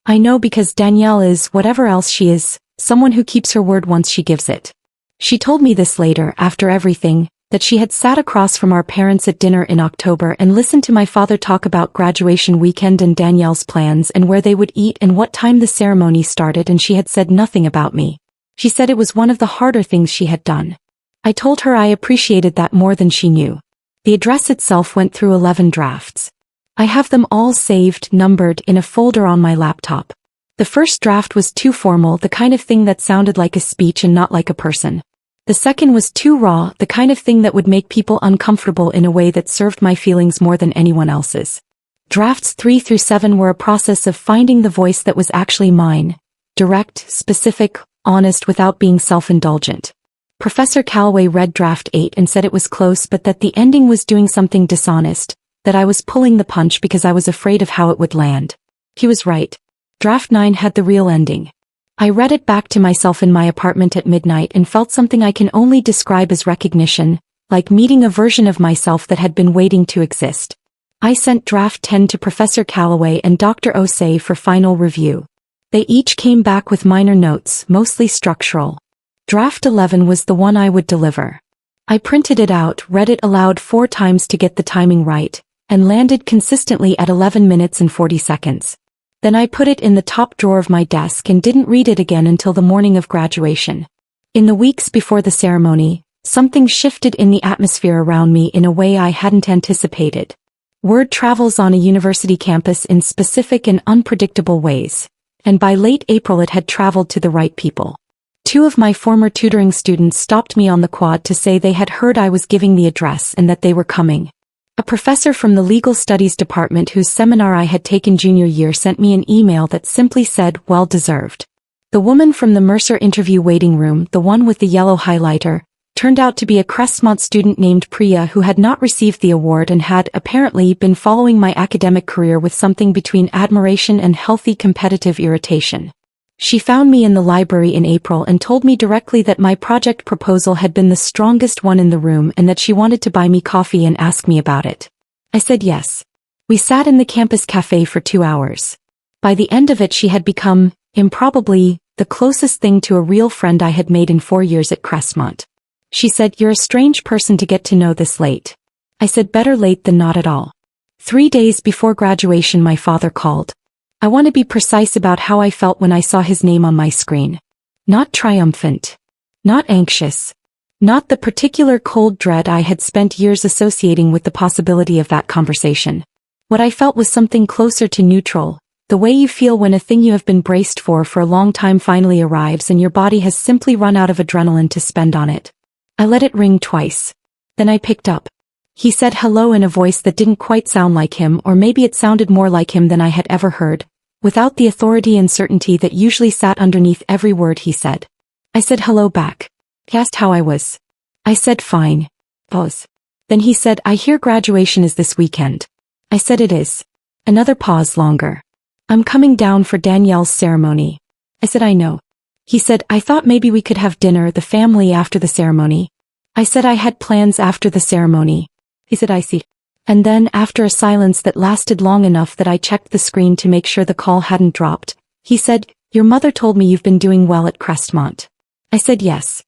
I know because Danielle is, whatever else she is, someone who keeps her word once she gives it. She told me this later, after everything, that she had sat across from our parents at dinner in October and listened to my father talk about graduation weekend and Danielle's plans and where they would eat and what time the ceremony started, and she had said nothing about me. She said it was one of the harder things she had done. I told her I appreciated that more than she knew. The address itself went through 11 drafts. I have them all saved, numbered, in a folder on my laptop. The first draft was too formal, the kind of thing that sounded like a speech and not like a person. The second was too raw, the kind of thing that would make people uncomfortable in a way that served my feelings more than anyone else's. Drafts 3 through 7 were a process of finding the voice that was actually mine. Direct, specific, honest without being self-indulgent. Professor Calloway read draft 8 and said it was close but that the ending was doing something dishonest, that I was pulling the punch because I was afraid of how it would land. He was right. Draft 9 had the real ending. I read it back to myself in my apartment at midnight and felt something I can only describe as recognition, like meeting a version of myself that had been waiting to exist. I sent draft 10 to Professor Calloway and Dr. Osei for final review. They each came back with minor notes, mostly structural. Draft 11 was the one I would deliver. I printed it out, read it aloud 4 times to get the timing right, and landed consistently at 11 minutes and 40 seconds. Then I put it in the top drawer of my desk and didn't read it again until the morning of graduation. In the weeks before the ceremony, something shifted in the atmosphere around me in a way I hadn't anticipated. Word travels on a university campus in specific and unpredictable ways, and by late April it had traveled to the right people. 2 of my former tutoring students stopped me on the quad to say they had heard I was giving the address and that they were coming. A professor from the legal studies department whose seminar I had taken junior year sent me an email that simply said, "Well deserved." The woman from the Mercer interview waiting room, the one with the yellow highlighter, turned out to be a Crestmont student named Priya who had not received the award and had, apparently, been following my academic career with something between admiration and healthy competitive irritation. She found me in the library in April and told me directly that my project proposal had been the strongest one in the room and that she wanted to buy me coffee and ask me about it. I said yes. We sat in the campus cafe for 2 hours. By the end of it she had become, improbably, the closest thing to a real friend I had made in 4 years at Crestmont. She said, "You're a strange person to get to know this late." I said, "Better late than not at all." 3 days before graduation my father called. I want to be precise about how I felt when I saw his name on my screen. Not triumphant. Not anxious. Not the particular cold dread I had spent years associating with the possibility of that conversation. What I felt was something closer to neutral, the way you feel when a thing you have been braced for a long time finally arrives and your body has simply run out of adrenaline to spend on it. I let it ring twice. Then I picked up. He said hello in a voice that didn't quite sound like him, or maybe it sounded more like him than I had ever heard, without the authority and certainty that usually sat underneath every word he said. I said hello back. He asked how I was. I said fine. Pause. Then he said, "I hear graduation is this weekend." I said it is. Another pause longer. "I'm coming down for Danielle's ceremony." I said I know. He said, "I thought maybe we could have dinner, the family, after the ceremony." I said I had plans after the ceremony. He said I see. And then, after a silence that lasted long enough that I checked the screen to make sure the call hadn't dropped, he said, "Your mother told me you've been doing well at Crestmont." I said yes.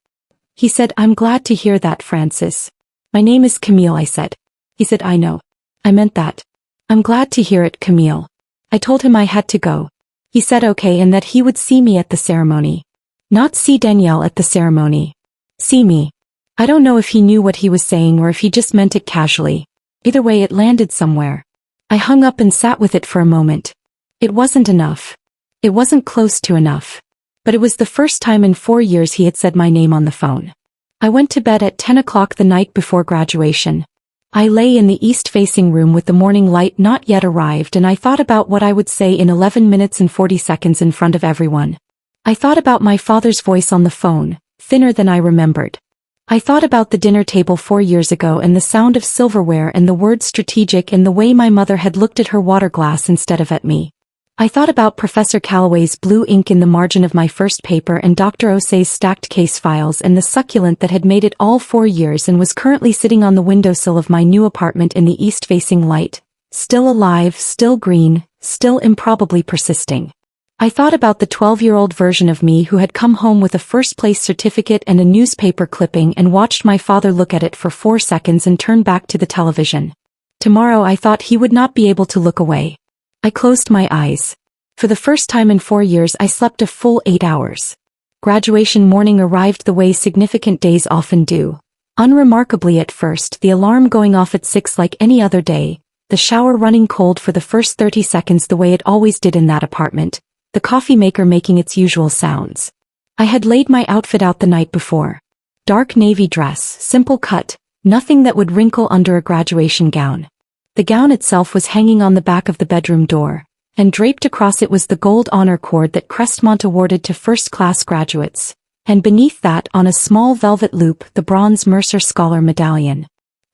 He said, "I'm glad to hear that, Francis." "My name is Camille," I said. He said, "I know. I meant that." "I'm glad to hear it, Camille." I told him I had to go. He said okay and that he would see me at the ceremony. Not see Danielle at the ceremony. See me. I don't know if he knew what he was saying or if he just meant it casually. Either way it landed somewhere. I hung up and sat with it for a moment. It wasn't enough. It wasn't close to enough. But it was the first time in 4 years he had said my name on the phone. I went to bed at 10 o'clock the night before graduation. I lay in the east-facing room with the morning light not yet arrived and I thought about what I would say in 11 minutes and 40 seconds in front of everyone. I thought about my father's voice on the phone, thinner than I remembered. I thought about the dinner table 4 years ago and the sound of silverware and the word strategic and the way my mother had looked at her water glass instead of at me. I thought about Professor Calloway's blue ink in the margin of my first paper and Dr. Osei's stacked case files and the succulent that had made it all 4 years and was currently sitting on the windowsill of my new apartment in the east-facing light, still alive, still green, still improbably persisting. I thought about the 12-year-old version of me who had come home with a first-place certificate and a newspaper clipping and watched my father look at it for 4 seconds and turn back to the television. Tomorrow I thought he would not be able to look away. I closed my eyes. For the first time in 4 years I slept a full 8 hours. Graduation morning arrived the way significant days often do. Unremarkably at first, the alarm going off at 6 like any other day, the shower running cold for the first 30 seconds the way it always did in that apartment, the coffee maker making its usual sounds. I had laid my outfit out the night before. Dark navy dress, simple cut, nothing that would wrinkle under a graduation gown. The gown itself was hanging on the back of the bedroom door, and draped across it was the gold honor cord that Crestmont awarded to first-class graduates, and beneath that on a small velvet loop the bronze Mercer Scholar medallion.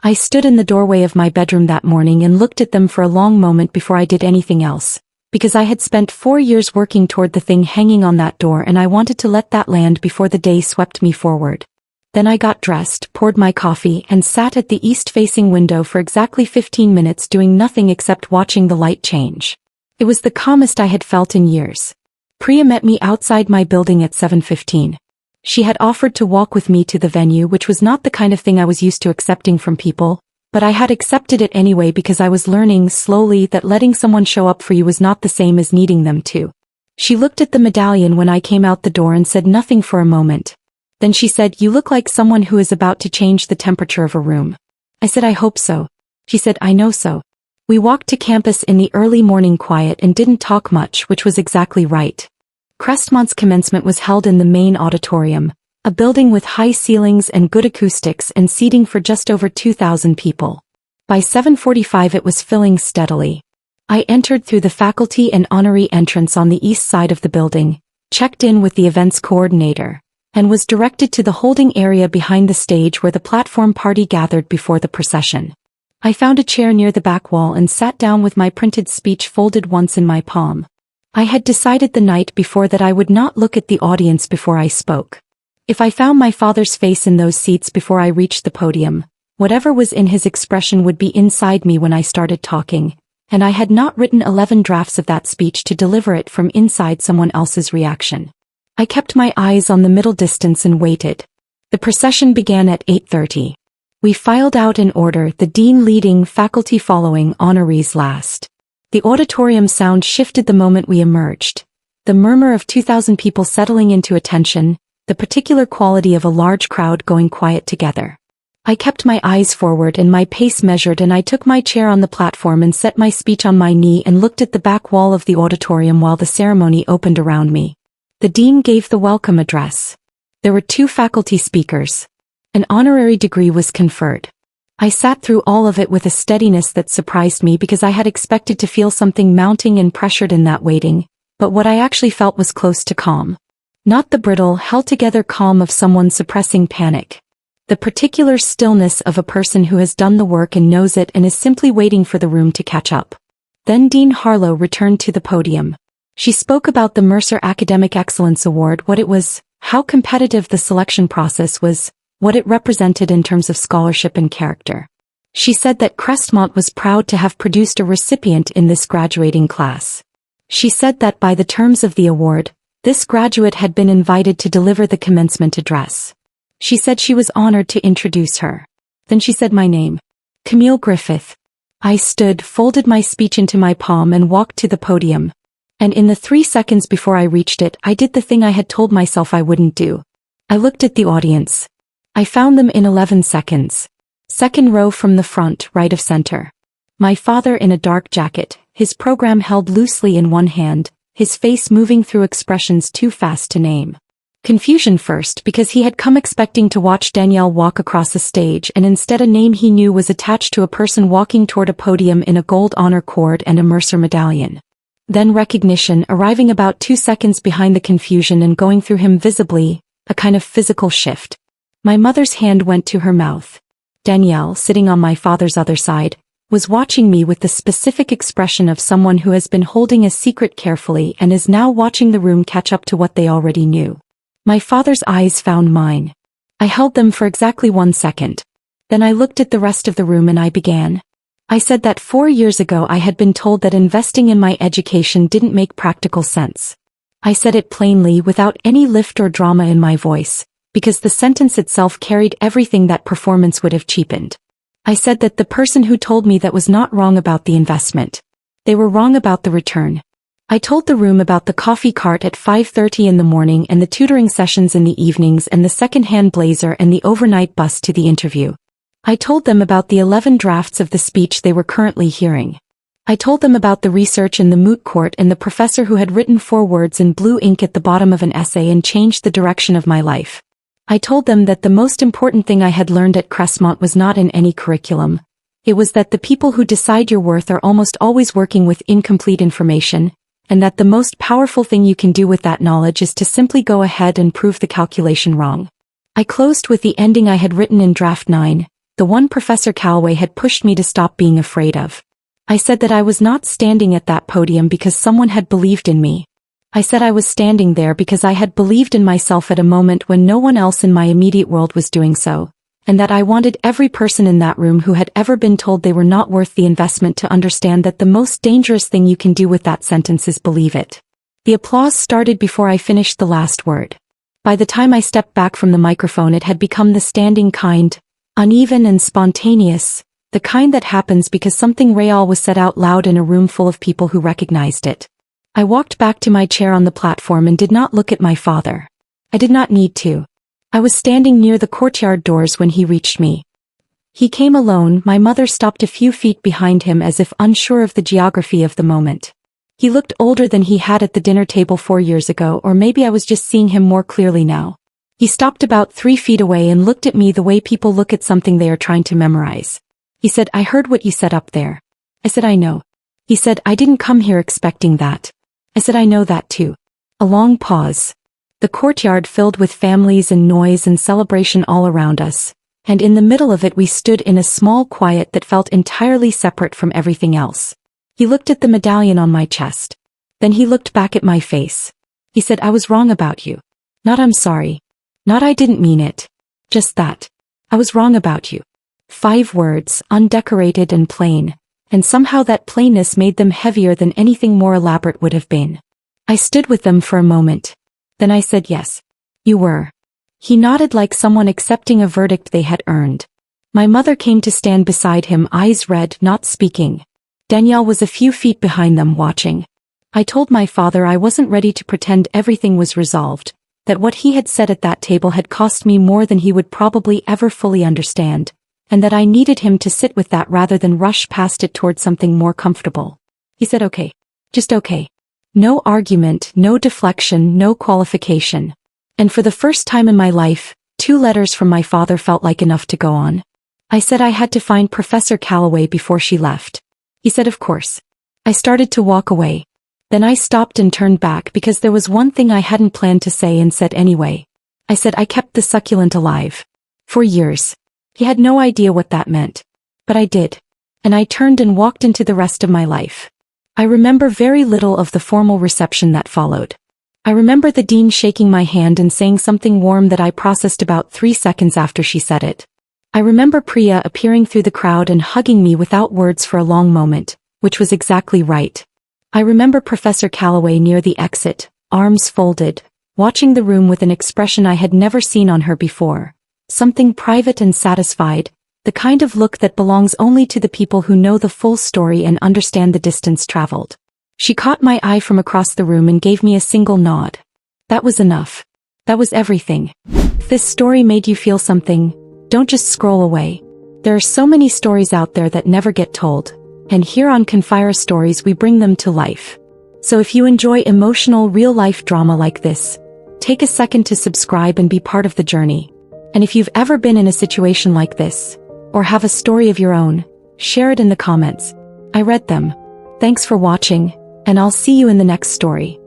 I stood in the doorway of my bedroom that morning and looked at them for a long moment before I did anything else. Because I had spent 4 years working toward the thing hanging on that door and I wanted to let that land before the day swept me forward. Then I got dressed, poured my coffee, and sat at the east-facing window for exactly 15 minutes doing nothing except watching the light change. It was the calmest I had felt in years. Priya met me outside my building at 7:15. She had offered to walk with me to the venue, which was not the kind of thing I was used to accepting from people, but I had accepted it anyway because I was learning slowly that letting someone show up for you was not the same as needing them to. She looked at the medallion when I came out the door and said nothing for a moment. Then she said, "You look like someone who is about to change the temperature of a room." I said, "I hope so." She said, "I know so." We walked to campus in the early morning quiet and didn't talk much, which was exactly right. Crestmont's commencement was held in the main auditorium, a building with high ceilings and good acoustics and seating for just over 2,000 people. By 7:45 it was filling steadily. I entered through the faculty and honoree entrance on the east side of the building, checked in with the events coordinator, and was directed to the holding area behind the stage where the platform party gathered before the procession. I found a chair near the back wall and sat down with my printed speech folded once in my palm. I had decided the night before that I would not look at the audience before I spoke. If I found my father's face in those seats before I reached the podium, whatever was in his expression would be inside me when I started talking, and I had not written 11 drafts of that speech to deliver it from inside someone else's reaction. I kept my eyes on the middle distance and waited. The procession began at 8:30. We filed out in order, the dean leading, faculty following, honorees last. The auditorium sound shifted the moment we emerged. The murmur of 2,000 people settling into attention, the particular quality of a large crowd going quiet together. I kept my eyes forward and my pace measured, and I took my chair on the platform and set my speech on my knee and looked at the back wall of the auditorium while the ceremony opened around me. The dean gave the welcome address. There were 2 faculty speakers. An honorary degree was conferred. I sat through all of it with a steadiness that surprised me because I had expected to feel something mounting and pressured in that waiting, but what I actually felt was close to calm. Not the brittle, held-together calm of someone suppressing panic. The particular stillness of a person who has done the work and knows it and is simply waiting for the room to catch up. Then Dean Harlow returned to the podium. She spoke about the Mercer Academic Excellence Award, what it was, how competitive the selection process was, what it represented in terms of scholarship and character. She said that Crestmont was proud to have produced a recipient in this graduating class. She said that by the terms of the award, this graduate had been invited to deliver the commencement address. She said she was honored to introduce her. Then she said my name. Camille Griffith. I stood, folded my speech into my palm and walked to the podium. And in the 3 seconds before I reached it, I did the thing I had told myself I wouldn't do. I looked at the audience. I found them in 11 seconds. Second row from the front, right of center. My father in a dark jacket, his program held loosely in one hand, his face moving through expressions too fast to name. Confusion first because he had come expecting to watch Danielle walk across the stage, and instead a name he knew was attached to a person walking toward a podium in a gold honor cord and a Mercer medallion. Then recognition, arriving about 2 seconds behind the confusion and going through him visibly, a kind of physical shift. My mother's hand went to her mouth. Danielle, sitting on my father's other side, was watching me with the specific expression of someone who has been holding a secret carefully and is now watching the room catch up to what they already knew. My father's eyes found mine. I held them for exactly 1 second. Then I looked at the rest of the room and I began. I said that 4 years ago I had been told that investing in my education didn't make practical sense. I said it plainly without any lift or drama in my voice, because the sentence itself carried everything that performance would have cheapened. I said that the person who told me that was not wrong about the investment. They were wrong about the return. I told the room about the coffee cart at 5:30 in the morning and the tutoring sessions in the evenings and the second-hand blazer and the overnight bus to the interview. I told them about the 11 drafts of the speech they were currently hearing. I told them about the research in the moot court and the professor who had written 4 words in blue ink at the bottom of an essay and changed the direction of my life. I told them that the most important thing I had learned at Crestmont was not in any curriculum. It was that the people who decide your worth are almost always working with incomplete information, and that the most powerful thing you can do with that knowledge is to simply go ahead and prove the calculation wrong. I closed with the ending I had written in draft 9, the one Professor Calloway had pushed me to stop being afraid of. I said that I was not standing at that podium because someone had believed in me. I said I was standing there because I had believed in myself at a moment when no one else in my immediate world was doing so, and that I wanted every person in that room who had ever been told they were not worth the investment to understand that the most dangerous thing you can do with that sentence is believe it. The applause started before I finished the last word. By the time I stepped back from the microphone, it had become the standing kind, uneven and spontaneous, the kind that happens because something real was said out loud in a room full of people who recognized it. I walked back to my chair on the platform and did not look at my father. I did not need to. I was standing near the courtyard doors when he reached me. He came alone. My mother stopped a few feet behind him as if unsure of the geography of the moment. He looked older than he had at the dinner table 4 years ago, or maybe I was just seeing him more clearly now. He stopped about 3 feet away and looked at me the way people look at something they are trying to memorize. He said, "I heard what you said up there." I said, "I know." He said, "I didn't come here expecting that." I said, "I know that too." A long pause. The courtyard filled with families and noise and celebration all around us, and in the middle of it we stood in a small quiet that felt entirely separate from everything else. He looked at the medallion on my chest. Then he looked back at my face. He said, "I was wrong about you. Not I'm sorry. Not I didn't mean it. Just that. I was wrong about you." 5 words, undecorated and plain, and somehow that plainness made them heavier than anything more elaborate would have been. I stood with them for a moment. Then I said, "Yes. You were." He nodded like someone accepting a verdict they had earned. My mother came to stand beside him, eyes red, not speaking. Danielle was a few feet behind them, watching. I told my father I wasn't ready to pretend everything was resolved, that what he had said at that table had cost me more than he would probably ever fully understand, and that I needed him to sit with that rather than rush past it toward something more comfortable. He said, "Okay. Just okay." No argument, no deflection, no qualification. And for the first time in my life, 2 letters from my father felt like enough to go on. I said I had to find Professor Calloway before she left. He said, "Of course." I started to walk away. Then I stopped and turned back because there was one thing I hadn't planned to say and said anyway. I said I kept the succulent alive. For years. He had no idea what that meant. But I did. And I turned and walked into the rest of my life. I remember very little of the formal reception that followed. I remember the dean shaking my hand and saying something warm that I processed about 3 seconds after she said it. I remember Priya appearing through the crowd and hugging me without words for a long moment, which was exactly right. I remember Professor Calloway near the exit, arms folded, watching the room with an expression I had never seen on her before. Something private and satisfied, the kind of look that belongs only to the people who know the full story and understand the distance traveled. She caught my eye from across the room and gave me a single nod. That was enough. That was everything. If this story made you feel something, don't just scroll away. There are so many stories out there that never get told, and here on Confira Stories we bring them to life. So if you enjoy emotional, real-life drama like this, take a second to subscribe and be part of the journey. And if you've ever been in a situation like this, or have a story of your own, share it in the comments. I read them. Thanks for watching, and I'll see you in the next story.